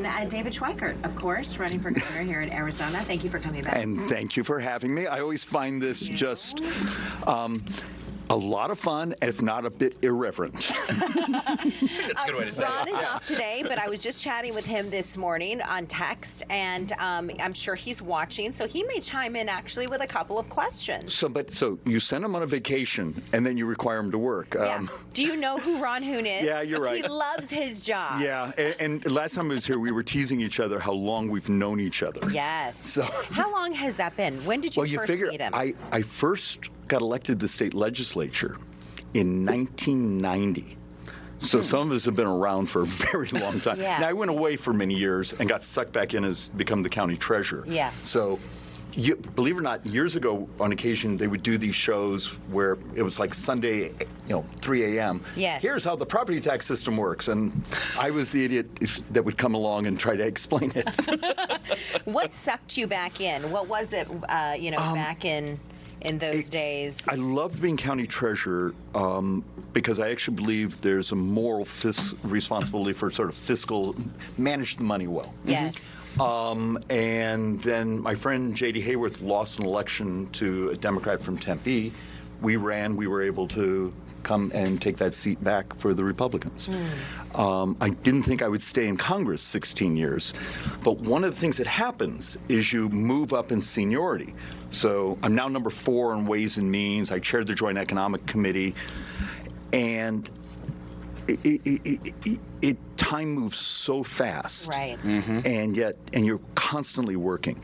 And David Schweikert, of course, running for governor here in Arizona. Thank you for coming back. And thank you for having me. I always find this just a lot of fun, if not a bit irreverent. That's a good way to say Ron it. is off today, but I was just chatting with him this morning on text, and I'm sure he's watching, so he may chime in actually with a couple of questions. So you send him on a vacation, and then you require him to work. Yeah. Do you know who Ron Hoon is? Yeah, you're right. He loves his job. Yeah, and last time I was here, we were teasing each other how long we've known each other. Yes. So how long has that been? When did you first meet him? I first got elected to the state legislature in 1990. So some of us have been around for a very long time. Yeah. Now, I went away for many years and got sucked back in as become the county treasurer. Yeah. So believe it or not, years ago, on occasion, they would do these shows where it was like Sunday, 3 a.m. Yes. Here's how the property tax system works. And I was the idiot that would come along and try to explain it. What sucked you back in? What was it, back in those days? I loved being county treasurer because I actually believe there's a moral responsibility for sort of fiscal, manage the money well. Yes. And then my friend J.D. Hayworth lost an election to a Democrat from Tempe. We were able to come and take that seat back for the Republicans. I didn't think I would stay in Congress 16 years, but one of the things that happens is you move up in seniority. So I'm now number 4 on Ways and Means. I chaired the Joint Economic Committee, and time moves so fast, right? And you're constantly working,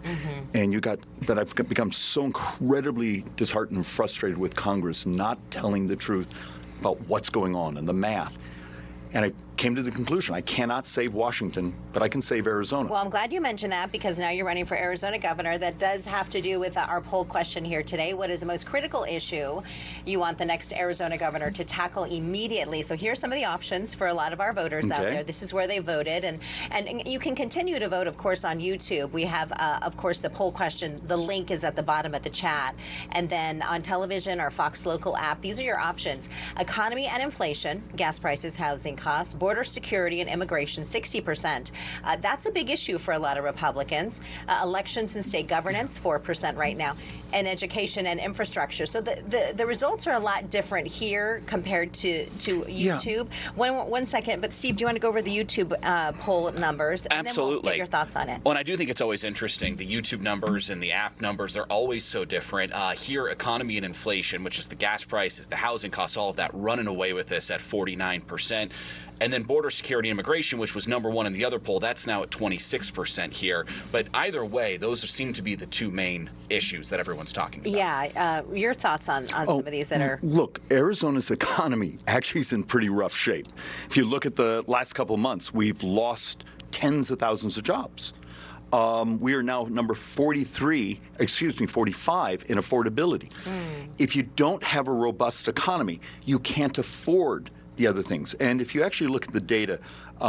and I've become so incredibly disheartened and frustrated with Congress not telling the truth about what's going on and the math. And I came to the conclusion, I cannot save Washington, but I can save Arizona. Well, I'm glad you mentioned that, because now you're running for Arizona governor. That does have to do with our poll question here today. What is the most critical issue you want the next Arizona governor to tackle immediately? So here's some of the options for a lot of our voters out there. This is where they voted. And you can continue to vote, of course, on YouTube. We have, of course, the poll question. The link is at the bottom of the chat. And then on television, our Fox Local app, these are your options. Economy and inflation, gas prices, housing costs, border security and immigration, 60%. That's a big issue for a lot of Republicans. Elections and state governance, 4% right now, and education and infrastructure. So the results are a lot different here compared to YouTube. Yeah. One second, but Steve, do you want to go over the YouTube poll numbers? And Absolutely. Then we'll get your thoughts on it. Well, and I do think it's always interesting. The YouTube numbers and the app numbers, they're always so different. Here, economy and inflation, which is the gas prices, the housing costs, all of that, running away with this at 49%. And then border security and immigration, which was number 1 in the other poll, that's now at 26% here. But either way, those seem to be the 2 main issues that everyone's talking about. Yeah, your thoughts on some of these that are... Look, Arizona's economy actually is in pretty rough shape. If you look at the last couple of months, we've lost tens of thousands of jobs. We are now number 45 in affordability. If you don't have a robust economy, you can't afford the other things. And if you actually look at the data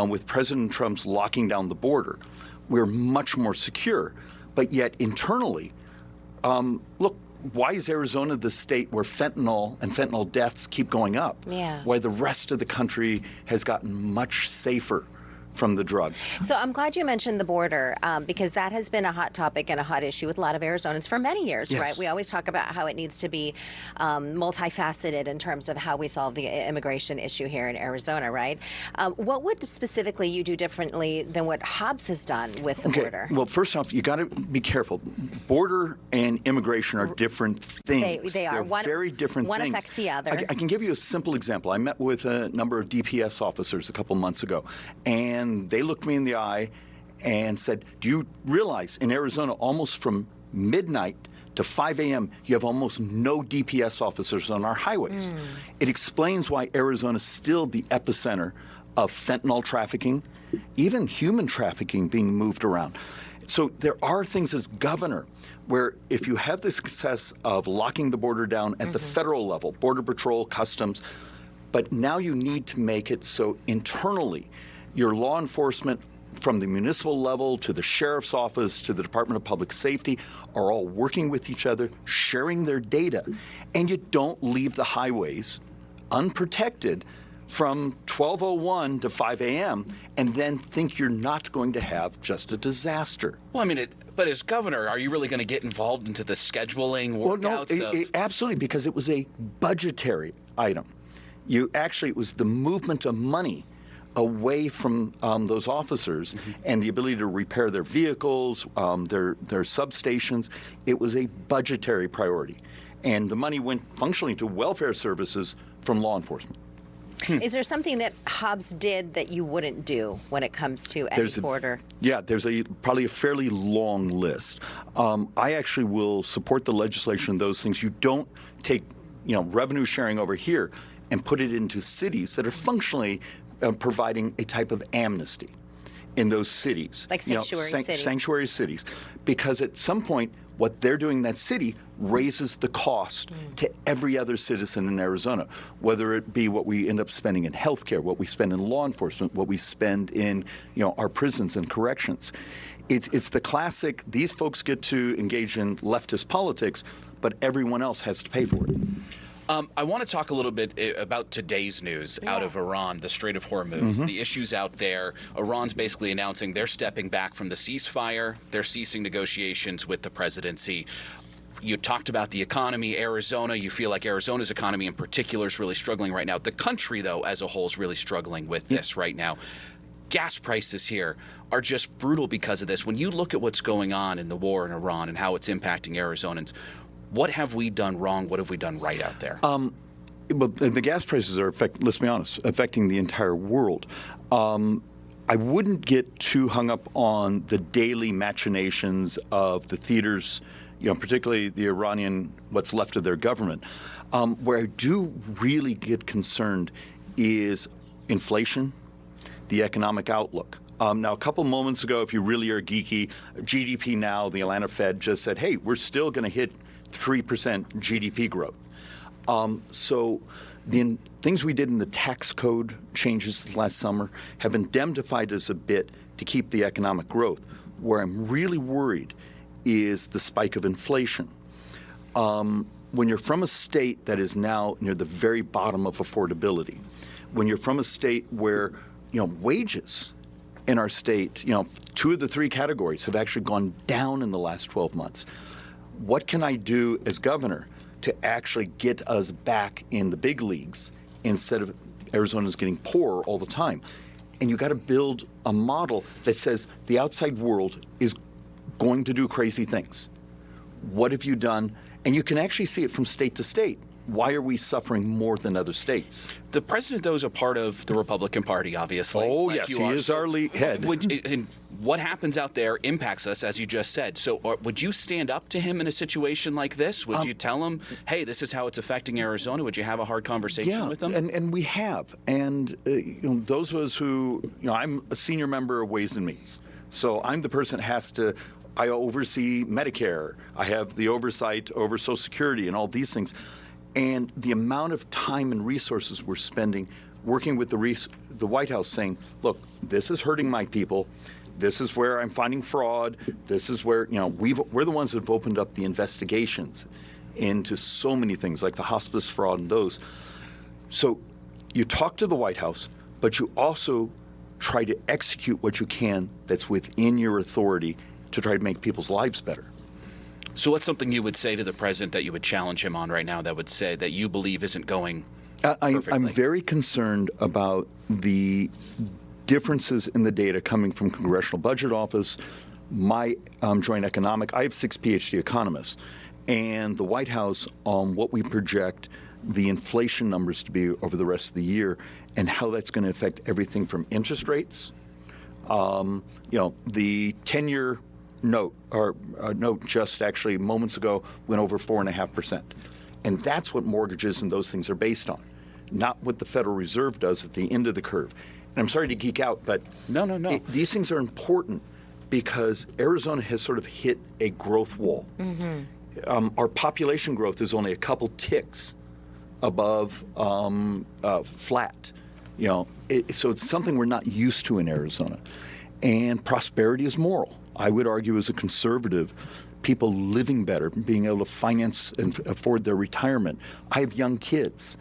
with President Trump's locking down the border, we're much more secure. But yet internally, look, why is Arizona the state where fentanyl and fentanyl deaths keep going up? Yeah. Why the rest of the country has gotten much safer from the drug. So I'm glad you mentioned the border, because that has been a hot topic and a hot issue with a lot of Arizonans for many years, Yes. right? We always talk about how it needs to be multifaceted in terms of how we solve the immigration issue here in Arizona, right? What would specifically you do differently than what Hobbs has done with the border? Well, first off, you got to be careful. Border and immigration are different things. They are. They're very different things. One affects the other. I can give you a simple example. I met with a number of DPS officers a couple months ago, and they looked me in the eye and said, do you realize in Arizona, almost from midnight to 5 a.m., you have almost no DPS officers on our highways? It explains why Arizona is still the epicenter of fentanyl trafficking, even human trafficking being moved around. So there are things as governor where if you have the success of locking the border down at the federal level, Border Patrol, Customs, but now you need to make it so internally your law enforcement from the municipal level to the sheriff's office to the Department of Public Safety are all working with each other, sharing their data, and you don't leave the highways unprotected from 12:01 to 5 a.m. and then think you're not going to have just a disaster. Well, I mean, but as governor, are you really going to get involved into the scheduling workouts? Well, no, absolutely, because it was a budgetary item. It was the movement of money away from those officers and the ability to repair their vehicles, their substations. It was a budgetary priority. And the money went functionally to welfare services from law enforcement. Is there something that Hobbs did that you wouldn't do when it comes to any border? There's probably a fairly long list. I actually will support the legislation in those things. You don't take revenue sharing over here and put it into cities that are functionally providing a type of amnesty in those cities. Like sanctuary cities. Sanctuary cities. Because at some point, what they're doing in that city raises the cost to every other citizen in Arizona, whether it be what we end up spending in healthcare, what we spend in law enforcement, what we spend in our prisons and corrections. It's the classic, these folks get to engage in leftist politics, but everyone else has to pay for it. I want to talk a little bit about today's news out of Iran, the Strait of Hormuz, the issues out there. Iran's basically announcing they're stepping back from the ceasefire. They're ceasing negotiations with the presidency. You talked about the economy, Arizona. You feel like Arizona's economy in particular is really struggling right now. The country, though, as a whole is really struggling with this right now. Gas prices here are just brutal because of this. When you look at what's going on in the war in Iran and how it's impacting Arizonans, what have we done wrong? What have we done right out there? Well, the gas prices are, let's be honest, affecting the entire world. I wouldn't get too hung up on the daily machinations of the theaters, particularly the Iranian, what's left of their government. Where I do really get concerned is inflation, the economic outlook. Now, a couple moments ago, if you really are geeky, GDP now, the Atlanta Fed just said, hey, we're still going to hit 3% GDP growth. So the things we did in the tax code changes last summer have indemnified us a bit to keep the economic growth. Where I'm really worried is the spike of inflation. When you're from a state that is now near the very bottom of affordability, when you're from a state where wages in our state, 2 of the 3 categories have actually gone down in the last 12 months. What can I do as governor to actually get us back in the big leagues instead of Arizona's getting poorer all the time? And you got to build a model that says the outside world is going to do crazy things. What have you done? And you can actually see it from state to state. Why are we suffering more than other states? The president, though, is a part of the Republican Party, obviously. Oh, yes, he is our lead head. And what happens out there impacts us, as you just said. So would you stand up to him in a situation like this? Would you tell him, hey, this is how it's affecting Arizona? Would you have a hard conversation with him? And we have. And those of us who, I'm a senior member of Ways and Means. So I'm the person that has to, I oversee Medicare. I have the oversight over Social Security and all these things. And the amount of time and resources we're spending working with the White House saying, look, this is hurting my people. This is where I'm finding fraud. This is where, we're the ones that have opened up the investigations into so many things like the hospice fraud and those. So you talk to the White House, but you also try to execute what you can that's within your authority to try to make people's lives better. So what's something you would say to the president that you would challenge him on right now that would say that you believe isn't going perfectly? I'm very concerned about the differences in the data coming from Congressional Budget Office, my Joint Economic. I have 6 PhD economists, and the White House on what we project the inflation numbers to be over the rest of the year and how that's going to affect everything from interest rates, the 10-year note just actually moments ago went over 4.5%. And that's what mortgages and those things are based on, not what the Federal Reserve does at the end of the curve. And I'm sorry to geek out, but no. These things are important because Arizona has sort of hit a growth wall. Our population growth is only a couple ticks above flat. So it's something we're not used to in Arizona. And prosperity is moral. I would argue as a conservative, people living better, being able to finance and afford their retirement. I have young kids.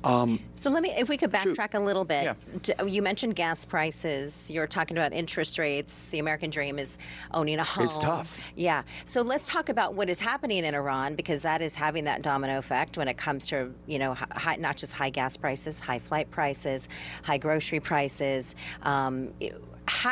So if we could backtrack a little bit. Yeah. You mentioned gas prices. You're talking about interest rates. The American dream is owning a home. It's tough. Yeah. So let's talk about what is happening in Iran, because that is having that domino effect when it comes to, not just high gas prices, high flight prices, high grocery prices.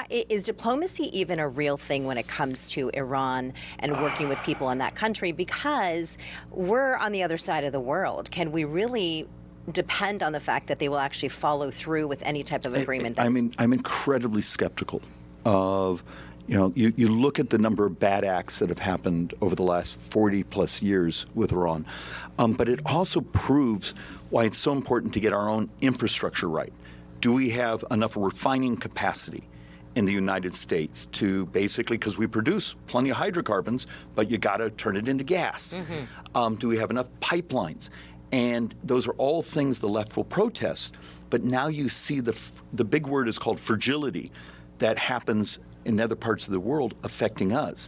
Is diplomacy even a real thing when it comes to Iran and working with people in that country? Because we're on the other side of the world. Can we really depend on the fact that they will actually follow through with any type of agreement? I'm incredibly skeptical of, you look at the number of bad acts that have happened over the last 40 plus years with Iran, but it also proves why it's so important to get our own infrastructure right. Do we have enough refining capacity in the United States to basically, because we produce plenty of hydrocarbons, but you got to turn it into gas. Do we have enough pipelines? And those are all things the left will protest. But now you see the big word is called fragility that happens in other parts of the world affecting us.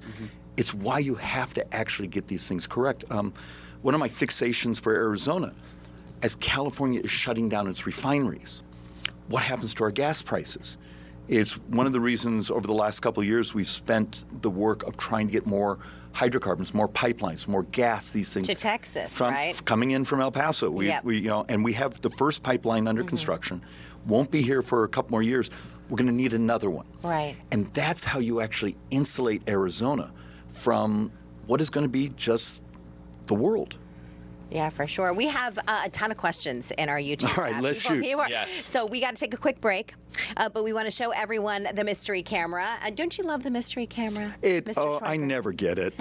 It's why you have to actually get these things correct. One of my fixations for Arizona, as California is shutting down its refineries, what happens to our gas prices? It's one of the reasons over the last couple of years we've spent the work of trying to get more hydrocarbons, more pipelines, more gas, these things. To Texas, right? Coming in from El Paso. And we have the first pipeline under construction. Won't be here for a couple more years. We're going to need another one. Right. And that's how you actually insulate Arizona from what is going to be just the world. Yeah, for sure. We have a ton of questions in our YouTube. All right, tab. let's shoot. Yes. So we got to take a quick break, but we want to show everyone the mystery camera. Don't you love the mystery camera? Mr. I Schweikert? never get it.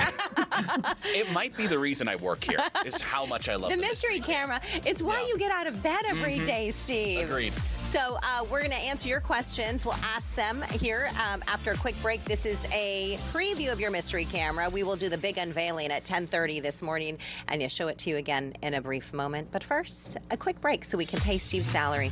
It might be the reason I work here, is how much I love The mystery camera. It's why you get out of bed every day, Steve. Agreed. So we're going to answer your questions. We'll ask them here after a quick break. This is a preview of your mystery camera. We will do the big unveiling at 10:30 this morning, and you'll show it to you again in a brief moment. But first, a quick break so we can pay Steve's salary.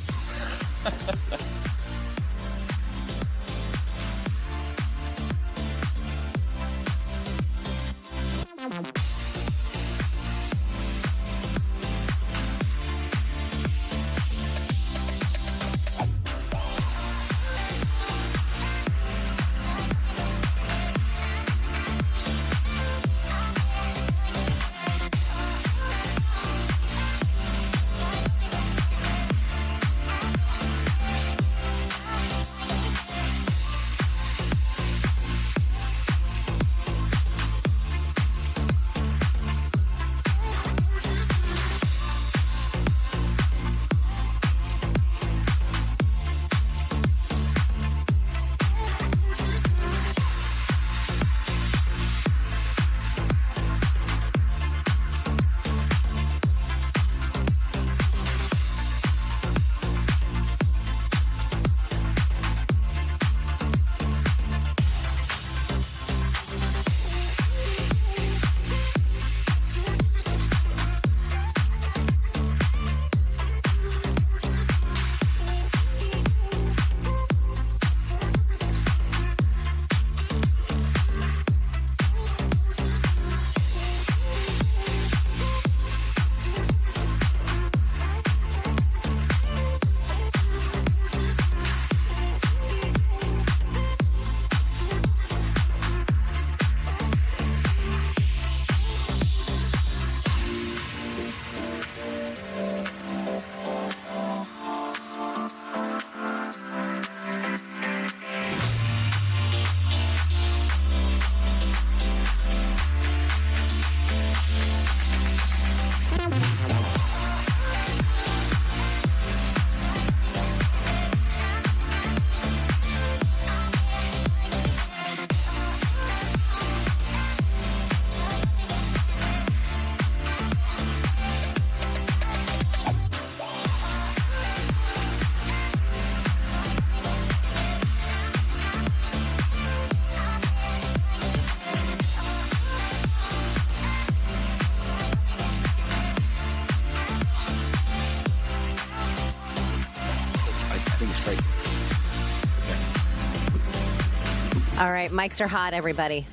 All right, mics are hot, everybody.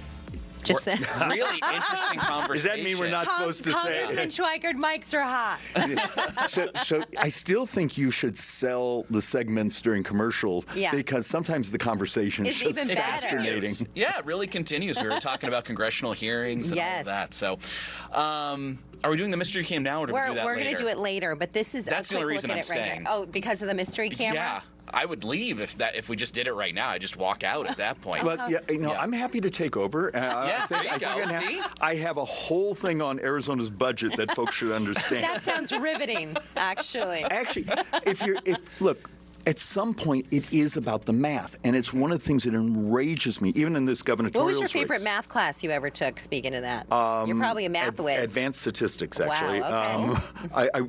Just Really interesting conversation. Does that mean we're not supposed to say? Congressman Schweikert, mics are hot. So I still think you should sell the segments during commercials because sometimes the conversation is It's just even better. fascinating. Yeah, it really continues. We were talking about congressional hearings and all of that. So, are we doing the mystery cam now, or do we do that We're later? going to do it later, but this is That's a the quick only look reason at I'm it right staying. here. Oh, because of the mystery camera? Yeah, I would leave if we just did it right now. I just walk out at that point. Well, I'm happy to take over. There you go. See? I have a whole thing on Arizona's budget that folks should understand. That sounds riveting, actually. Actually, look, at some point it is about the math, and it's one of the things that enrages me, even in this gubernatorial What was your race. favorite math class you ever took, speaking of that? You're probably a math whiz. Advanced statistics, actually. Wow, I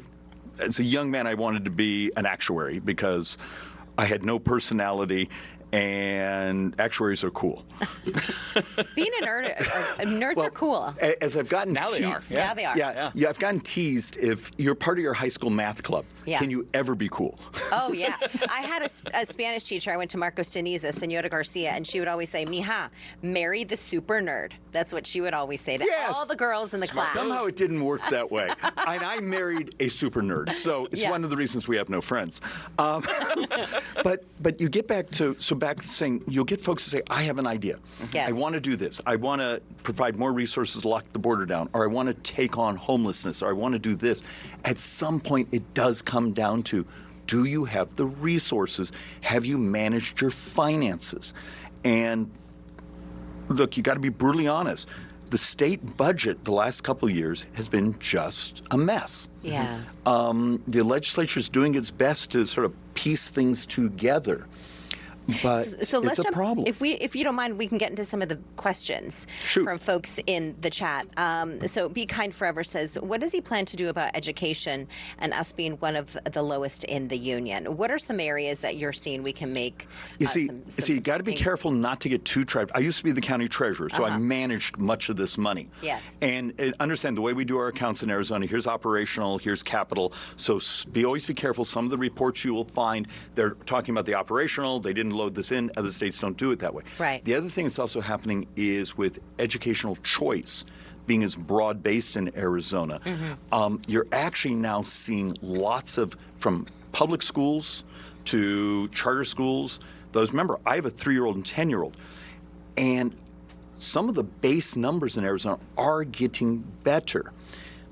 as a young man, I wanted to be an actuary because I had no personality, and actuaries are cool. Being a nerd, nerds are cool. As I've gotten Now they are. Now they are. Yeah, I've gotten teased if you're part of your high school math club. Yeah. Can you ever be cool? Oh, yeah. I had a Spanish teacher. I went to Marcos Denizas, Senora Garcia, and she would always say, Mija, marry the super nerd. That's what she would always say to all the girls in the class. Somehow it didn't work that way. And I married a super nerd, so it's one of the reasons we have no friends. But you get back to saying, you'll get folks to say, I have an idea. Yes. I want to do this. I want to provide more resources to lock the border down, or I want to take on homelessness, or I want to do this. At some point, it does come down to, do you have the resources? Have you managed your finances? And look, you got to be brutally honest. The state budget the last couple of years has been just a mess. Yeah. The legislature is doing its best to sort of piece things together. But So let's it's a jump, problem. If you don't mind, we can get into some of the questions Shoot. from folks in the chat. So Be Kind Forever says, what does he plan to do about education and us being one of the lowest in the union? What are some areas that you're seeing we can make? You see, you got to be careful not to get too trapped. I used to be the county treasurer, so I managed much of this money. Yes. And understand the way we do our accounts in Arizona, here's operational, here's capital. So always be careful. Some of the reports you will find, they're talking about the operational, they didn't load this in, other states don't do it that way. Right. The other thing that's also happening is with educational choice being as broad-based in Arizona, you're actually now seeing lots of, from public schools to charter schools, those, remember, I have a 3-year-old and 10-year-old, and some of the base numbers in Arizona are getting better.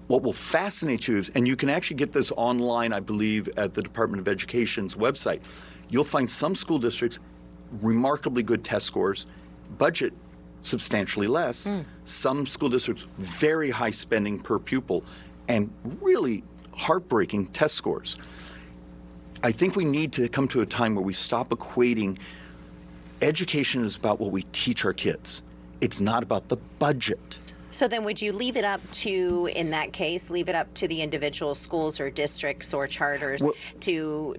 What will fascinate you is, and you can actually get this online, I believe, at the Department of Education's website, you'll find some school districts remarkably good test scores, budget substantially less, some school districts very high spending per pupil, and really heartbreaking test scores. I think we need to come to a time where we stop equating education is about what we teach our kids. It's not about the budget. So then would you leave it up to, in that case, leave it up to the individual schools or districts or charters to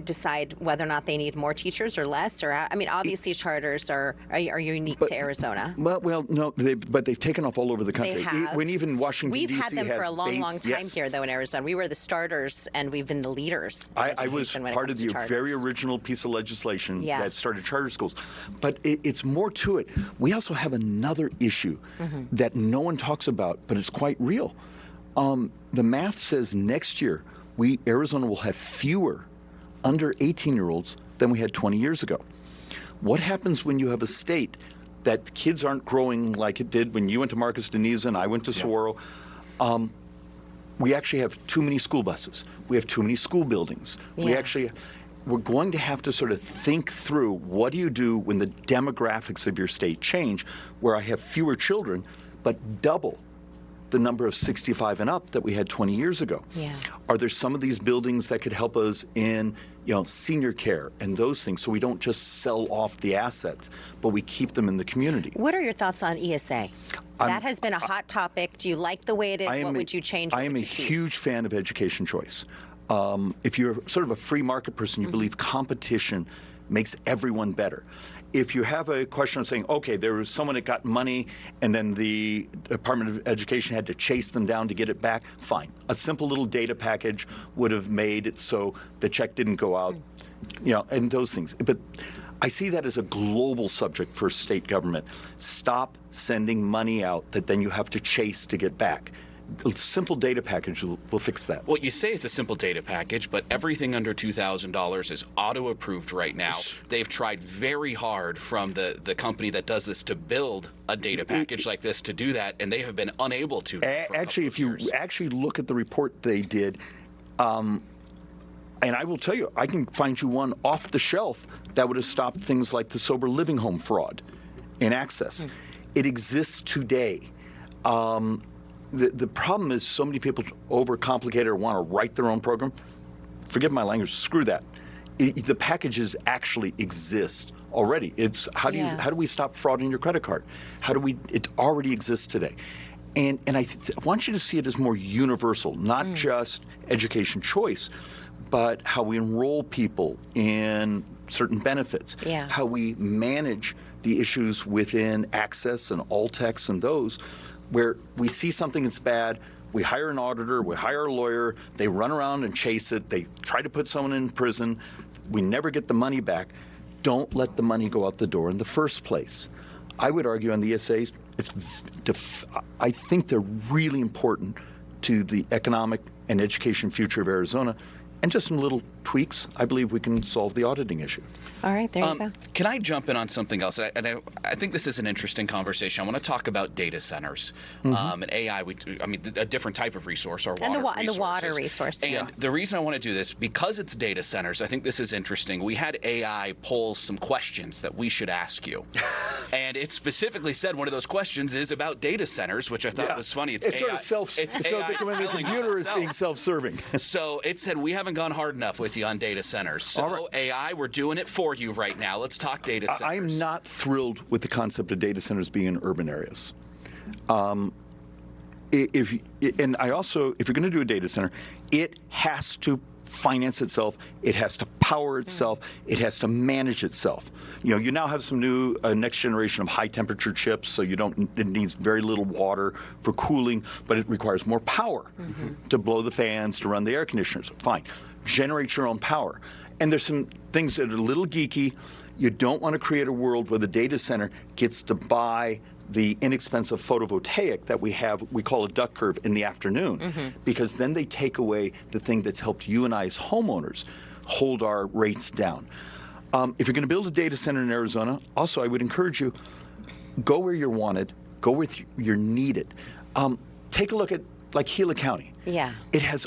decide whether or not they need more teachers or less? Or, I mean, obviously charters are unique to Arizona. Well, no, but they've taken off all over the country. They have. When even Washington, We've D.C. had them for a long, long time yes. here, though, in Arizona. We were the starters, and we've been the leaders. in I was education when it part of comes the to very charters. original piece of legislation Yeah. that started charter schools. But it's more to it. We also have another issue that no one talks about, but it's quite real. The math says next year, Arizona will have fewer under 18-year-olds than we had 20 years ago. What happens when you have a state that kids aren't growing like it did when you went to Marcos Deniza and I went to Saguaro? We actually have too many school buses. We have too many school buildings. Yeah. We're going to have to sort of think through, what do you do when the demographics of your state change, where I have fewer children, but double the number of 65 and up that we had 20 years ago? Yeah. Are there some of these buildings that could help us in, senior care and those things, so we don't just sell off the assets, but we keep them in the community? What are your thoughts on ESA? That has been a hot topic. Do you like the way it is? What would you change? What I am would a you keep? huge fan of education choice. If you're sort of a free market person, you believe competition makes everyone better. If you have a question of saying, okay, there was someone that got money and then the Department of Education had to chase them down to get it back, fine. A simple little data package would have made it so the check didn't go out, and those things. But I see that as a global subject for state government. Stop sending money out that then you have to chase to get back. A simple data package will fix that. Well, you say it's a simple data package, but everything under $2,000 is auto-approved right now. They've tried very hard from the company that does this to build a data package like this to do that, and they have been unable to. Actually, if you actually look at the report they did, and I will tell you, I can find you one off the shelf that would have stopped things like the sober living home fraud in access. It exists today. The problem is so many people overcomplicate it or want to write their own program. Forgive my language, screw that. The packages actually exist already. It's how do we stop fraud in your credit card? It already exists today. And I want you to see it as more universal, not just education choice, but how we enroll people in certain benefits, how we manage the issues within access and All-Tex and those, where we see something that's bad, we hire an auditor, we hire a lawyer, they run around and chase it, they try to put someone in prison, we never get the money back. Don't let the money go out the door in the first place. I would argue on the ESAs, I think they're really important to the economic and education future of Arizona. And just some little tweaks, I believe we can solve the auditing issue. All right, there you go. Can I jump in on something else? I think this is an interesting conversation. I want to talk about data centers and AI. A different type of resource, or water resources. And the water resource. And the reason I want to do this, because it's data centers, I think this is interesting. We had AI poll some questions that we should ask you. And it specifically said one of those questions is about data centers, which I thought was funny. It's AI, sort of the computer is being self-serving. So it said, we haven't gone hard enough with you on data centers. So AI, we're doing it for you right now. Let's talk data centers. I'm not thrilled with the concept of data centers being in urban areas. If you're going to do a data center, it has to finance itself, it has to power itself, it has to manage itself. You now have some new next generation of high temperature chips, so it needs very little water for cooling, but it requires more power to blow the fans, to run the air conditioners. Fine. Generate your own power. And there's some things that are a little geeky. You don't want to create a world where the data center gets to buy the inexpensive photovoltaic that we call a duck curve in the afternoon, because then they take away the thing that's helped you and I as homeowners hold our rates down. If you're going to build a data center in Arizona, also I would encourage you, go where you're wanted, go where you're needed. Take a look at like Gila County. Yeah. It has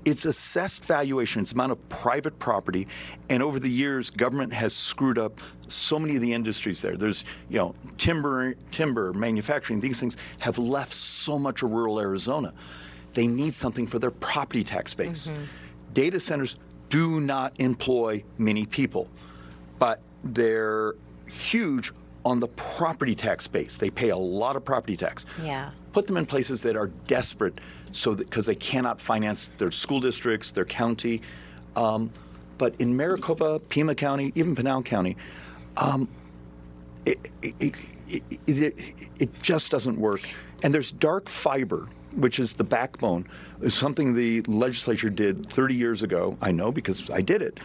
it's assessed valuation, it's the amount of private property, and over the years, government has screwed up so many of the industries there. There's, timber, manufacturing, these things have left so much of rural Arizona. They need something for their property tax base. Data centers do not employ many people, but they're huge on the property tax base. They pay a lot of property tax. Yeah. Put them in places that are desperate because they cannot finance their school districts, their county. But in Maricopa, Pima County, even Pinal County, it just doesn't work. And there's dark fiber, which is the backbone. It's something the legislature did 30 years ago. I know because I did it.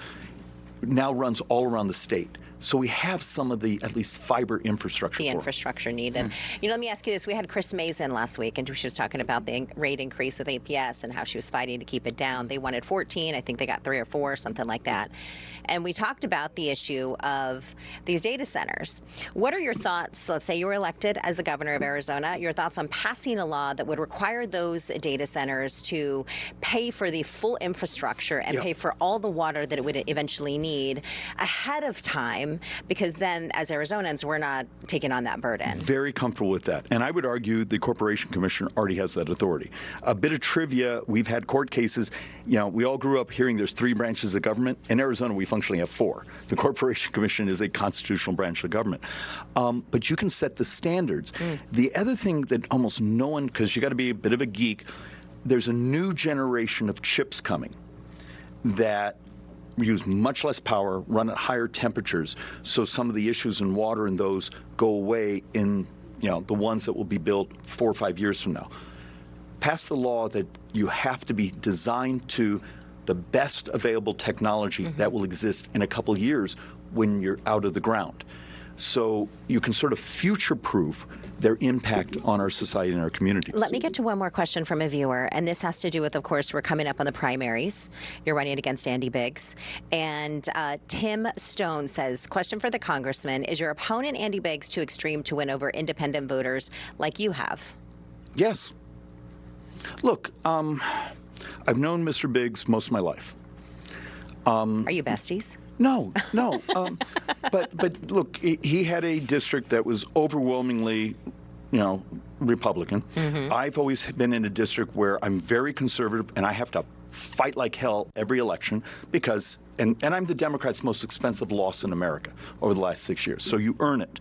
Now runs all around the state. So we have some of the, at least, fiber infrastructure. The infrastructure needed. Let me ask you this. We had Chris Mason last week, and she was talking about the rate increase with APS and how she was fighting to keep it down. They wanted 14. I think they got 3 or 4, something like that. And we talked about the issue of these data centers. What are your thoughts? Let's say you were elected as the governor of Arizona. Your thoughts on passing a law that would require those data centers to pay for the full infrastructure and pay for all the water that it would eventually need ahead of time, because then as Arizonans, we're not taking on that burden. Very comfortable with that. And I would argue the Corporation Commission already has that authority. A bit of trivia, we've had court cases. We all grew up hearing there's 3 branches of government. In Arizona, we functionally have 4. The Corporation Commission is a constitutional branch of government. But you can set the standards. The other thing that almost no one, because you got to be a bit of a geek, there's a new generation of chips coming that use much less power, run at higher temperatures, so some of the issues in water and those go away in the ones that will be built 4 or 5 years from now. Pass the law that you have to be designed to the best available technology that will exist in a couple years when you're out of the ground. So you can sort of future-proof their impact on our society and our communities. Let me get to one more question from a viewer, and this has to do with, of course, we're coming up on the primaries. You're running against Andy Biggs. And Tim Stone says, question for the congressman, is your opponent Andy Biggs too extreme to win over independent voters like you have? Yes. Look, I've known Mr. Biggs most of my life. Are you besties? No. But look, he had a district that was overwhelmingly, Republican. Mm-hmm. I've always been in a district where I'm very conservative, and I have to fight like hell every election because, and I'm the Democrats' most expensive loss in America over the last 6 years. So you earn it.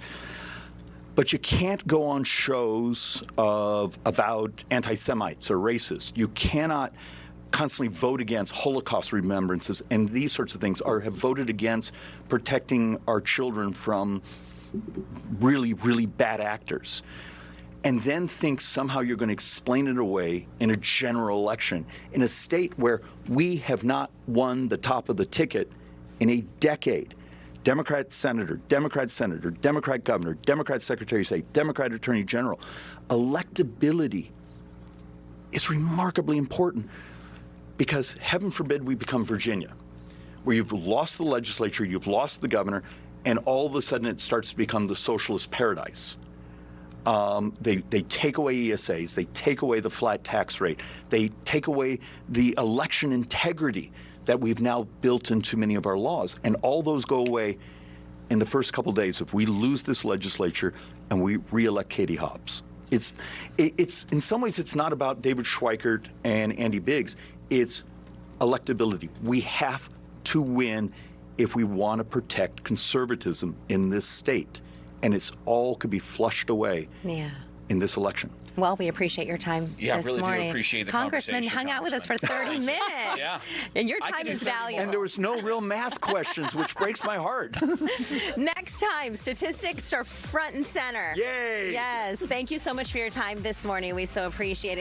But you can't go on shows of avowed anti-Semites or racists. You cannot constantly vote against Holocaust remembrances and these sorts of things, or have voted against protecting our children from really, really bad actors, and then think somehow you're going to explain it away in a general election in a state where we have not won the top of the ticket in a decade. Democrat senator, Democrat governor, Democrat secretary of state, Democrat attorney general. Electability is remarkably important because, heaven forbid, we become Virginia, where you've lost the legislature, you've lost the governor, and all of a sudden it starts to become the socialist paradise. They take away ESAs, they take away the flat tax rate, they take away the election integrity that we've now built into many of our laws, and all those go away in the first couple days if we lose this legislature and we re-elect Katie Hobbs. It's in some ways it's not about David Schweikert and Andy Biggs. It's electability. We have to win if we want to protect conservatism in this state, and it's all could be flushed away in this election. Well, we appreciate your time this really morning. do appreciate the Congressman conversation, hung out with us for 30 minutes. Yeah. And your time is valuable. And there was no real math questions, which breaks my heart. Next time, statistics are front and center. Yay! Yes. Thank you so much for your time this morning. We so appreciate it.